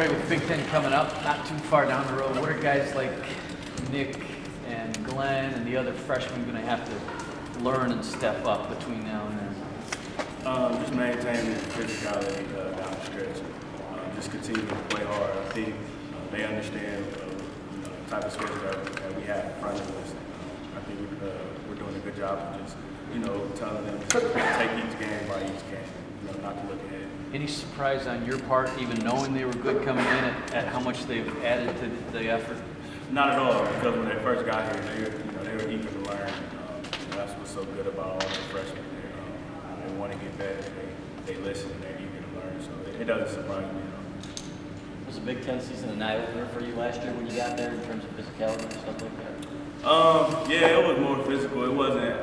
Trey, with Big Ten coming up, not too far down the road, what are guys like Nick and Glenn and the other freshmen going to have to learn and step up between now and then? Just maintaining physicality down the stretch. Just continue to play hard. I think they understand the type of schedule that we have in front of us. I think we're doing a good job of just, telling them to take each game by each game, not to look ahead. Any surprise on your part, even knowing they were good coming in, at how much they've added to the effort? Not at all, because when they first got here, they were eager to learn. That's what's so good about all the freshmen. They want to get better. They listen. They're eager to learn. So it doesn't surprise me. Was the Big Ten season an eye-opener for you last year when you got there in terms of physicality and stuff like that? Yeah, it was more physical. It wasn't,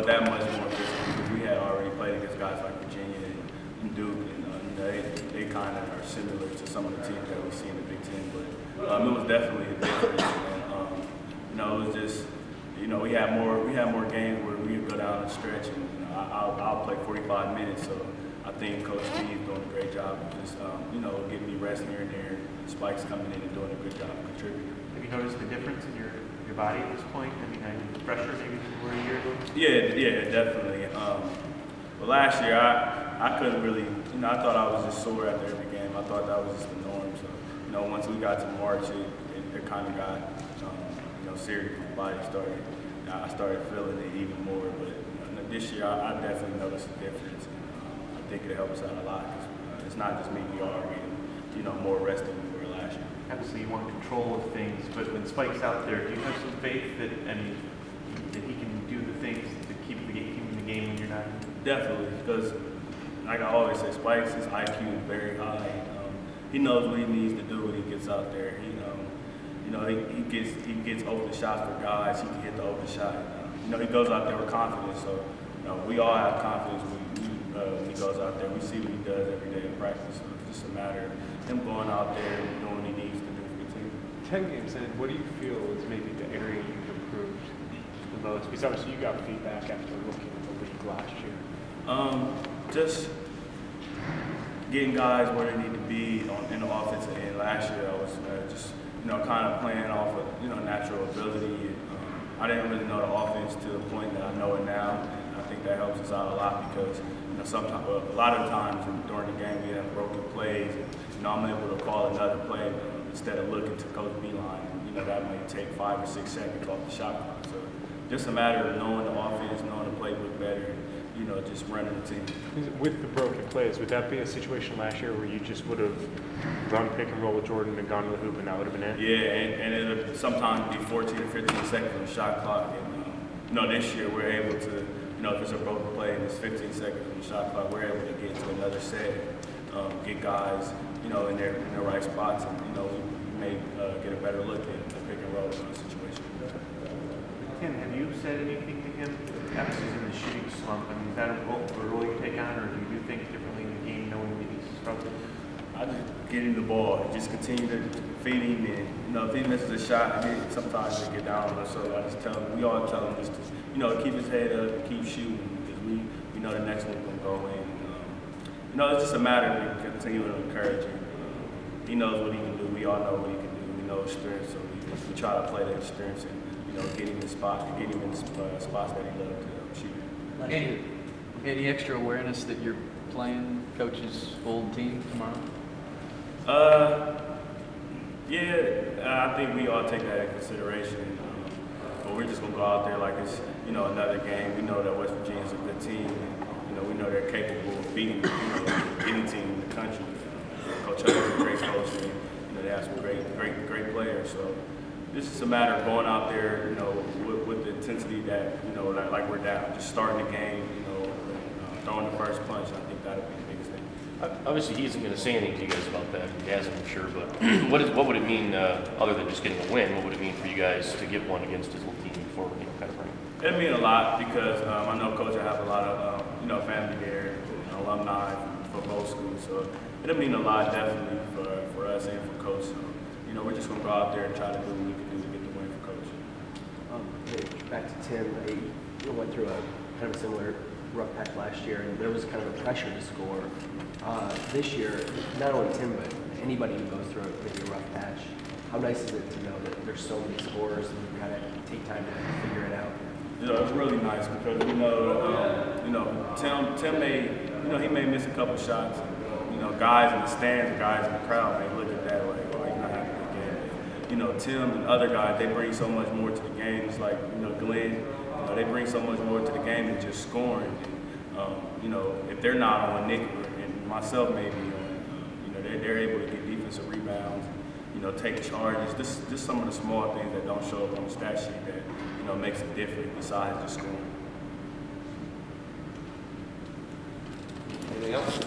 that much more physical because we had already played against guys like Virginia and Duke, and they kind of are similar to some of the teams that we see in the Big Ten. But it was definitely a difference. And it was just, we had more games where we would go down the stretch, and I'll play 45 minutes. So I think Coach T is doing a great job of just, giving me rest here and there. Spike's coming in and doing a good job of contributing. Have you noticed the difference in your body at this point? I mean, are you fresher maybe than you were a year ago? Yeah, definitely. But last year, I couldn't really, I thought I was just sore after every game. I thought that was just the norm. So, once we got to March, it kind of got, serious. My body I started feeling it even more. But this year, I definitely noticed a difference. I think it helps out a lot. It's not just me. We are getting, more rest than we were last year. Obviously, you want control of things, but when Spike's out there, do you have some faith that he can do the things to keep the game when you're not? Definitely, because like I always say, Spike's his IQ is very high. He knows what he needs to do when he gets out there. He gets open shots for guys. He can hit the open shot. He goes out there with confidence. So we all have confidence when he goes out there. We see what he does every day in practice. So it's just a matter of him going out there and doing what he needs to do for the team. 10 games in, what do you feel is maybe the area you've improved the most? Because obviously you got feedback after looking at the league last year. Just getting guys where they need to be in the offensive end. Last year I was just kind of playing off of natural ability. I didn't really know the offense to the point that I know it now. And I think that helps us out a lot because sometimes, a lot of times during the game we have broken plays. And, I'm able to call another play instead of looking to Coach Beeline. That may take 5 or 6 seconds off the shot clock. So just a matter of knowing the offense, knowing the playbook better. Just running the team. With the broken plays, would that be a situation last year where you just would have run pick and roll with Jordan and gone to the hoop and that would have been it? Yeah, and it would sometimes be 14 or 15 seconds on the shot clock. And this year we're able to, if it's a broken play and it's 15 seconds on the shot clock, we're able to get to another set, get guys, in their right spots, and we may get a better look at the pick and roll situation. Tim, have you said anything to him? Obviously, he's in the shooting slump. I mean, is that a role you take on, or do you do things differently in the game, knowing that he's struggling? I just get him the ball, just continue to feed him, and if he misses a shot, sometimes they get down on us. So I just we all tell him just to keep his head up, and keep shooting, because we know the next one's gonna go in. It's just a matter of continuing to encourage him. He knows what he can do. We all know what he can do. We know his strengths, so we try to play that strengths and get him in spots that he loves to shoot. Any extra awareness that you're playing Coach's old team tomorrow? I think we all take that into consideration. But we're just gonna go out there like it's another game. We know that West Virginia's a good team. And, we know they're capable of beating any team in the country. Coach Hubbard's a great coach, and they have some great players. So this is a matter of going out there, with the intensity that like we're down, just starting the game, throwing the first punch. I think that'll be the biggest thing. Obviously, he isn't going to say anything to you guys about that. He hasn't, I'm sure. But what would it mean, other than just getting a win? What would it mean for you guys to get one against his little team before kind of bring? It'd mean a lot because I know Coach will have a lot of family there, alumni from both schools. So it'll mean a lot definitely for us and for Coach. So we're just gonna go out there and try to do what we can do to get the win for Coach. Back to Tim, you went through a kind of a similar rough patch last year, and there was kind of a pressure to score. This year, not only Tim, but anybody who goes through maybe a rough patch, how nice is it to know that there's so many scores and you kind of take time to figure it out? You know, it's really nice because you know, Tim may, he may miss a couple shots. You know, guys in the stands, guys in the crowd may look at that like, oh, he's not having a good game. You know, Tim and other guys, they bring so much more to the game. It's like, Glenn, they bring so much more to the game than just scoring. And, if they're not on Nick and myself maybe, they're able to get defensive rebounds, take charges. Just some of the small things that don't show up on the stat sheet that, makes a difference besides just scoring. Anything else?